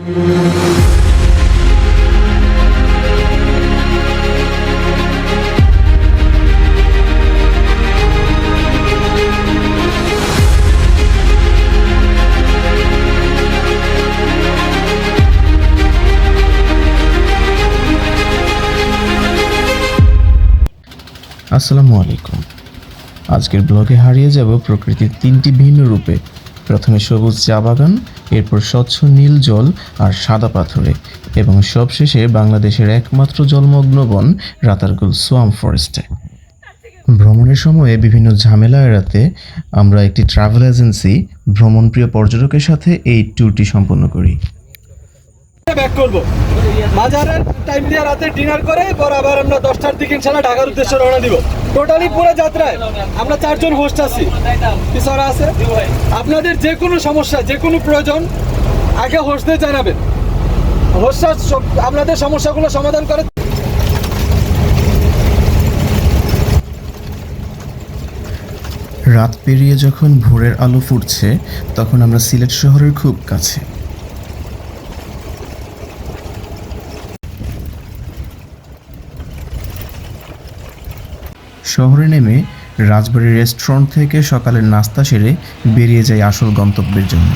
আসসালামু আলাইকুম। আজকের ব্লগে হারিয়ে যাব প্রকৃতির তিনটি ভিন্ন রূপে। প্রথমে সবুজ চা বাগান, এরপর স্বচ্ছ নীল জল আর সাদা পাথরে, এবং সবশেষে বাংলাদেশের একমাত্র জলমগ্ন বন রাতারগুল সোয়াম্প ফরেস্টে। ভ্রমণের সময়ে বিভিন্ন ঝামেলা এড়াতে আমরা একটি ট্রাভেল এজেন্সি ভ্রমণপ্রিয় পর্যটকের সাথে এই ট্যুরটি সম্পন্ন করি। ব্যাক করব মাজারের টাইম দিয়ে রাতে ডিনার করে পর আবার আমরা 10টার দিকে ইনশাআল্লাহ ঢাকার উদ্দেশ্যে রওনা দিব। টোটালি পুরো যাত্রায় আমরা 4 জন হোস্ট আছি, পিছনে আছে। আপনাদের যে কোনো সমস্যা, যে কোনো প্রয়োজন আগে হোস্টদের জানাবেন। হোস্টরা আপনাদের সমস্যাগুলো সমাধান করে। রাত পেরিয়ে যখন ভোরের আলো ফুটছে, তখন আমরা সিলেট শহরের খুব কাছে। শহরে নেমে রাজবাড়ী রেস্টুরেন্ট থেকে সকালের নাস্তা সেরে বেরিয়ে যাই আসল গন্তব্যের জন্য।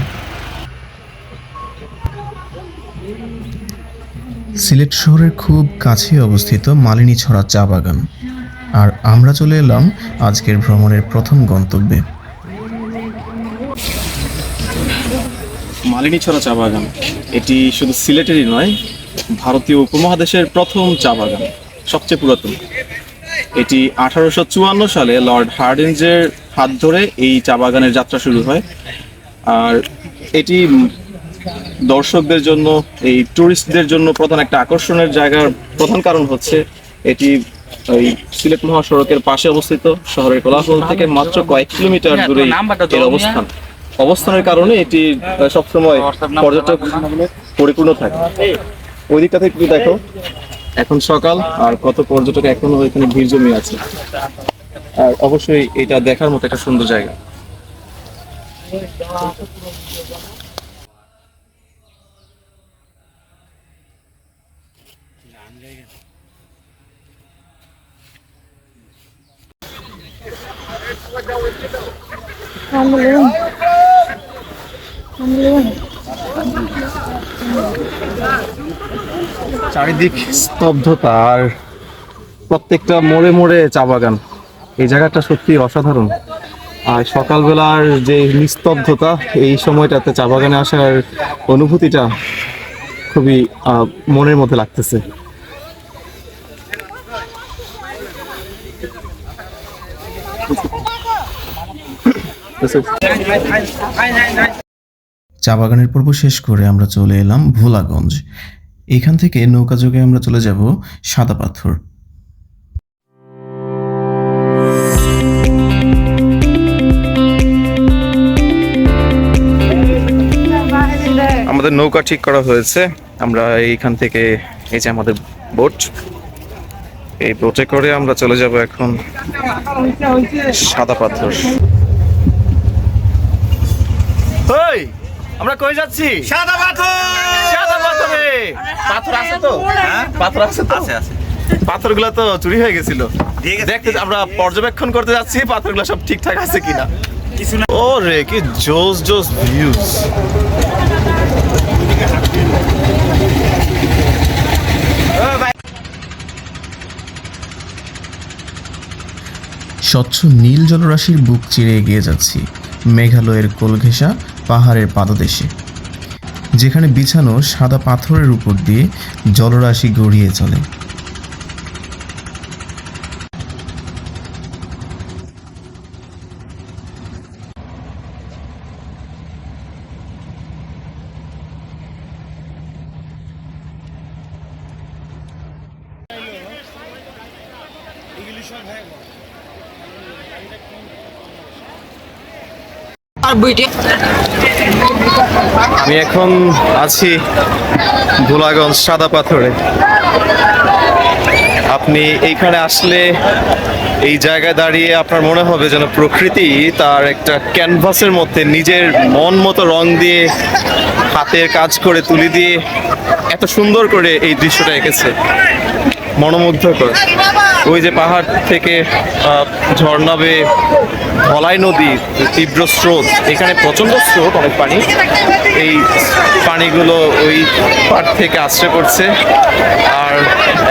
সিলেট শহরের খুব কাছে অবস্থিত মালিনীছড়া চা বাগান, আর আমরা চলে এলাম আজকের ভ্রমণের প্রথম গন্তব্যে। মালিনীছড়া চা বাগান এটি শুধু সিলেটেরই নয়, ভারতীয় উপমহাদেশের প্রথম চা বাগান, সবচেয়ে পুরাতন। এটি 1854 সালে লর্ড হার্ডিঞ্জের হাত ধরে এই চা বাগানের যাত্রা শুরু হয়। আর এটি দর্শকদের জন্য, এই ট্যুরিস্টদের জন্য প্রধান একটা আকর্ষণের জায়গার প্রধান কারণ হচ্ছে এটি এই সিলেট মহাসড়কের পাশে অবস্থিত। শহরের কোলাহল থেকে মাত্র কয়েক কিলোমিটার দূরে এর অবস্থানের কারণে এটি সবসময় পর্যটক পরিপূর্ণ থাকে। ওই দিকটা থেকে একটু দেখো, এখন সকাল আর কত পর্যটক এখনো এখানে ভিড় জমিয়ে আছে। আর অবশ্যই এটা দেখার মতো একটা সুন্দর জায়গা। চারিদিক স্তব্ধতা আর প্রত্যেকটা মোড়ে মোড়ে চা বাগান। এই জায়গাটা সত্যি অসাধারণ। আর সকালবেলার যে নিস্তব্ধতা, এই সময়টাতে চা বাগানে আসার অনুভূতিটা খুবই মনের মধ্যে লাগতেছে। চা বাগানের পর্ব শেষ করে আমরা চলে এলাম ভোলাগঞ্জ। এখান থেকে নৌকাযোগে আমরা চলে যাব সাদা পাথর। আমাদের নৌকা ঠিক করা হয়েছে। আমরা এইখান থেকে, এই যে আমাদের বোট, এই বোটে করে আমরা চলে যাব এখন সাদা পাথর। আমরা কই যাচ্ছি? সাদা পাথর। সাদা পাথরে পাথর আছে তো? হ্যাঁ, পাথর আছে তো? আছে আছে। পাথরগুলো তো চুরি হয়ে গেছিল। দেখতে আমরা পর্যবেক্ষণ করতে যাচ্ছি পাথরগুলো সব ঠিকঠাক আছে কিনা। কিছু না। ও রে, কি জোস জোস ভিউজ। স্বচ্ছ নীল জলরাশির বুক চিরে এগিয়ে যাচ্ছি মেঘালয়ের কোলঘেঁষা পাহাড়ের পাদদেশে, যেখানে বিছানো সাদা পাথরের উপর দিয়ে জলরাশি গড়িয়ে চলে। আমি এখন আছি ভোলাগঞ্জ সাদা পাথরে। আপনি এইখানে আসলে এই জায়গায় দাঁড়িয়ে আপনার মনে হবে যেন প্রকৃতি তার একটা ক্যানভাসের মধ্যে নিজের মন মতো রং দিয়ে হাতের কাজ করে তুলি দিয়ে এত সুন্দর করে এই দৃশ্যটা এঁকেছে, মনোমুগ্ধকর। ওই যে পাহাড় থেকে ঝর্ণা বেয়ে ধলাই নদী তীব্র স্রোত, এখানে প্রচন্ড স্রোত, অনেক পানি, এই পানিগুলো ওই পাড় থেকে আশ্রয় করছে আর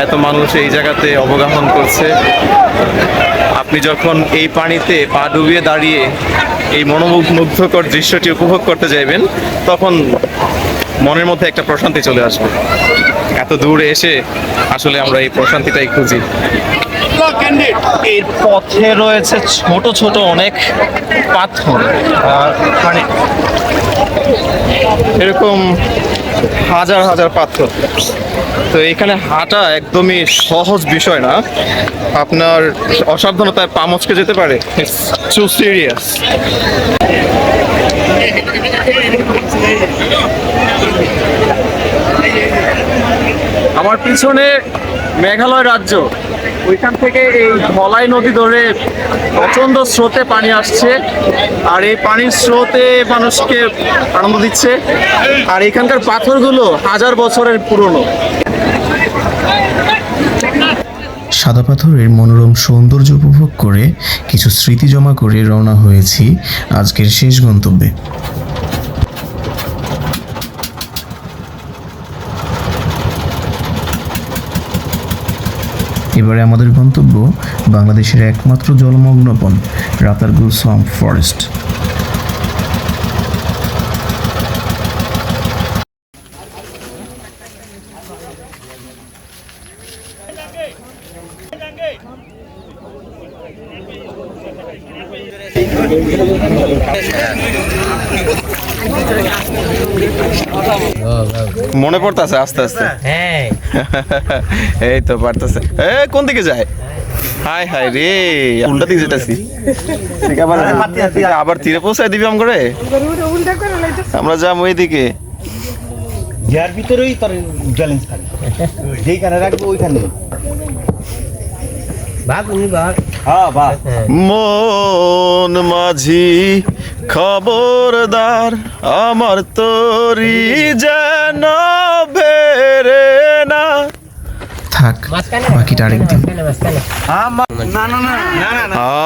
এত মানুষ এই জায়গাতে অবগাহন করছে। আপনি যখন এই পানিতে পা ডুবিয়ে দাঁড়িয়ে এই মনোমুগ্ধকর দৃশ্যটি উপভোগ করতে যাইবেন তখন মনের মধ্যে একটা প্রশান্তি চলে আসবে। এত দূরে এসে আসলে আমরা এই প্রশান্তিটাই খুঁজি। এর পথে রয়েছে ছোট ছোট অনেক পাথর, মানে এরকম হাজার হাজার পাথর। তো এখানে হাঁটা একদমই সহজ বিষয় না, আপনার অসাবধানতায় পা মচকে যেতে পারে। It's too serious. আমার পিছনে মেঘালয় রাজ্য, ওইখান থেকে এই ধলাই নদী ধরে প্রচন্ড স্রোতে পানি আসছে আর এই পানির স্রোতে মানুষকে আনন্দ দিচ্ছে। আর এখানকার পাথরগুলো হাজার বছরের পুরনো। সাদা পাথরের মনোরম সৌন্দর্য উপভোগ করে কিছু স্মৃতি জমা করে রওনা হয়েছি আজকের শেষ গন্তব্যে। এবারে আমাদের গন্তব্য বাংলাদেশের একমাত্র জলমগ্ন বন রাতারগুল সোয়াম্প ফরেস্ট। মনে পড়তেছে আস্তে আস্তে? হ্যাঁ, এই তো পারতেছে। কোন দিকে যায়? হাই হাই রে, উল্টা দিকে যেতেছি। আবার তীরে পৌঁছায় দিবি আম করে, আমরা যাম ওই দিকে। যার ভিতরেই তোর ব্যালেন্স থাকে, যেইখানে রাখবো ওইখানে ভাগ উনি ভাগ। হ্যাঁ ভাগ। মন মাঝি খবরদার, আমার তরি যেন বেরে না। থাক, বাকিটা আরেকদিন।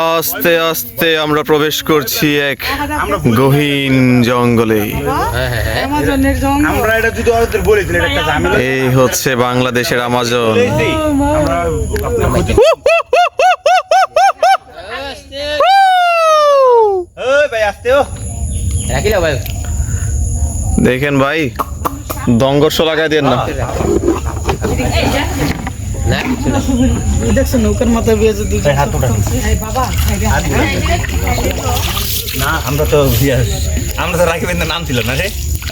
আস্তে আস্তে আমরা প্রবেশ করছি এক গহীন জঙ্গলে। আমরা এটা যদি ওদের বলেছিলেন একটা ঝামেলা। এই হচ্ছে বাংলাদেশের আমাজন। ভাই আসতে ও রাখিলো ভাই, দেখেন ভাই, দঙ্গর্ষ লাগাই দেন না। দেখছেন নৌকার মাথায় বিয়ে যদি হাত উঠান না, আমরা তো রাখিবেন নাম ছিল না রে।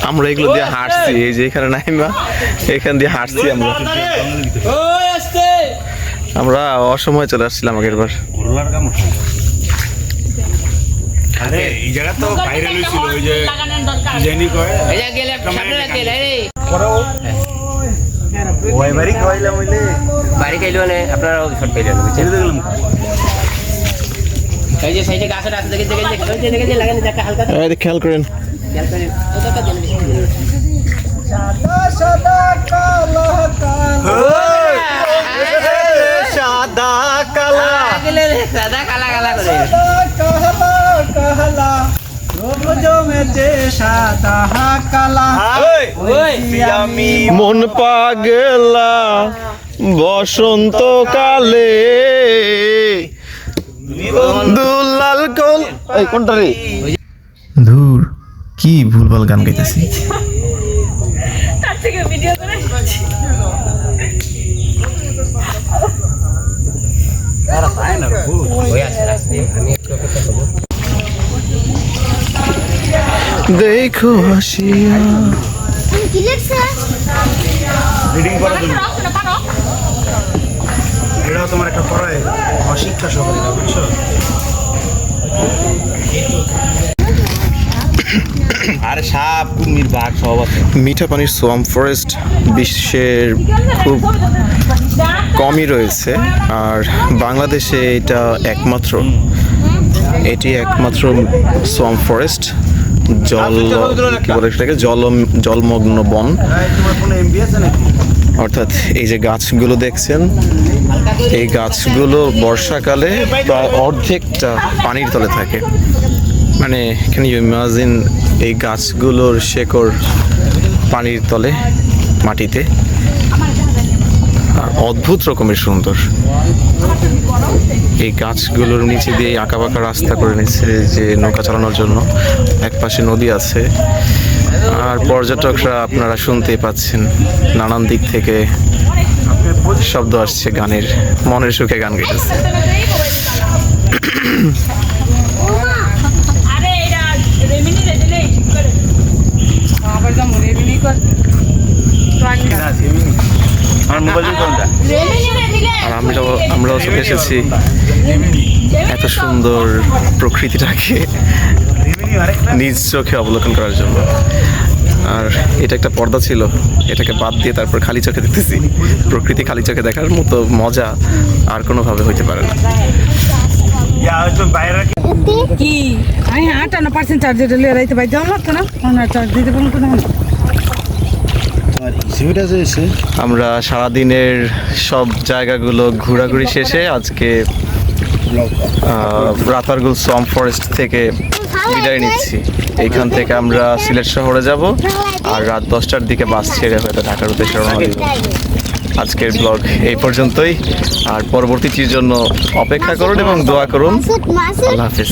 আমরা এগুলো দিয়ে হাঁটছি, এই যে এখানে নাই মা, এখান দিয়ে হাঁটছি আমরা। আমরা অসময়ে চলে আসছিলাম আগের বার। আরে এই জায়গা তো ভাইরাল হইছিল, ওই যে জেনি কয় এই যে গেলে সামনে রাখতে রে ওই বাড়ি কইলাম হইলে বাড়ি কইলো না, আপনারা শট পাইলেন বুঝছেন। এই যে সাইডে গাছ আছে, দেখে দেখে লাগানো একটা হালকা এই খেয়াল করেন। খেয়াল করেন ওটা দেন সাদা কালা সাদা কালা সাদা কালা কালা করে কালা রূপ জমেছে সাদা কালা। আমি মন পাগলা বসন্ত কালে দুলাল কোল। এই কোনটা রে? ধুর, কি ভুলভাল গান গাইতেছি। তার থেকে ভিডিও করে ওই আছে রাস্তায়, আমি একটু অপেক্ষা করব। দেখো হাসিয়া কি লেখছে রিডিং করার জন্য রাখো না পারো এটা তোমার একটা পড়ায় অশিক্ষা সহকারী, বুঝছো? আর সাপ কুমির বাঘ সব আছে। মিঠা পানির সোয়াম্প ফরেস্ট বিশ্বের খুব কমই রয়েছে, আর বাংলাদেশে এটি একমাত্র সোয়াম্প ফরেস্ট, কি বলে এটাকে, জলমগ্ন বন। অর্থাৎ এই যে গাছগুলো দেখছেন, এই গাছগুলো বর্ষাকালে প্রায় অর্ধেকটা পানির তলে থাকে। মানে ক্যান ইউ ইমাজিন, এই গাছগুলোর শেকড় পানির তলে, মাটিতে, আর অদ্ভুত রকমের সুন্দর। এই গাছগুলোর নিচে দিয়ে আঁকা বাঁকা রাস্তা করে নিচ্ছে যে নৌকা চালানোর জন্য। একপাশে নদী আছে, আর পর্যটকরা আপনারা শুনতেই পাচ্ছেন নানান দিক থেকে শব্দ আসছে গানের, মনের সুখে গান গেতেছে। আরে এরা রেমিনি রে দিলে আবার যা মরে রেমিনি কর আমার মোবাইল কোনটা? রেমিনি রে দিলে আর আমরাও চলে এসেছি এত সুন্দর প্রকৃতিটাকে নিজ চোখে অবলোকন করার জন্য। আর এটা একটা পর্দা ছিল, এটাকে বাদ দিয়ে তারপর খালি চোখে দেখতেছি। প্রকৃতি খালি চোখে দেখার মতো মজা আর কোনোভাবে হইতে পারে না। কি আমি 58% চার্জে ডেলে রাইতে বাইতে লাগতো না, চার্জ দিতে পারবো না। আমরা সারাদিনের সব জায়গাগুলো ঘোরাঘুরি শেষে আজকে রাতারগুল সোয়াম্প ফরেস্ট থেকে বিদায় নিচ্ছি। এইখান থেকে আমরা সিলেট শহরে যাব, আর রাত 10টার দিকে বাস ছেড়ে হয়তো ঢাকার উদ্দেশ্যে রওনা দিব। আজকের ব্লগ এই পর্যন্তই, আর পরবর্তীটির জন্য অপেক্ষা করুন এবং দোয়া করুন। আল্লাহ হাফিজ।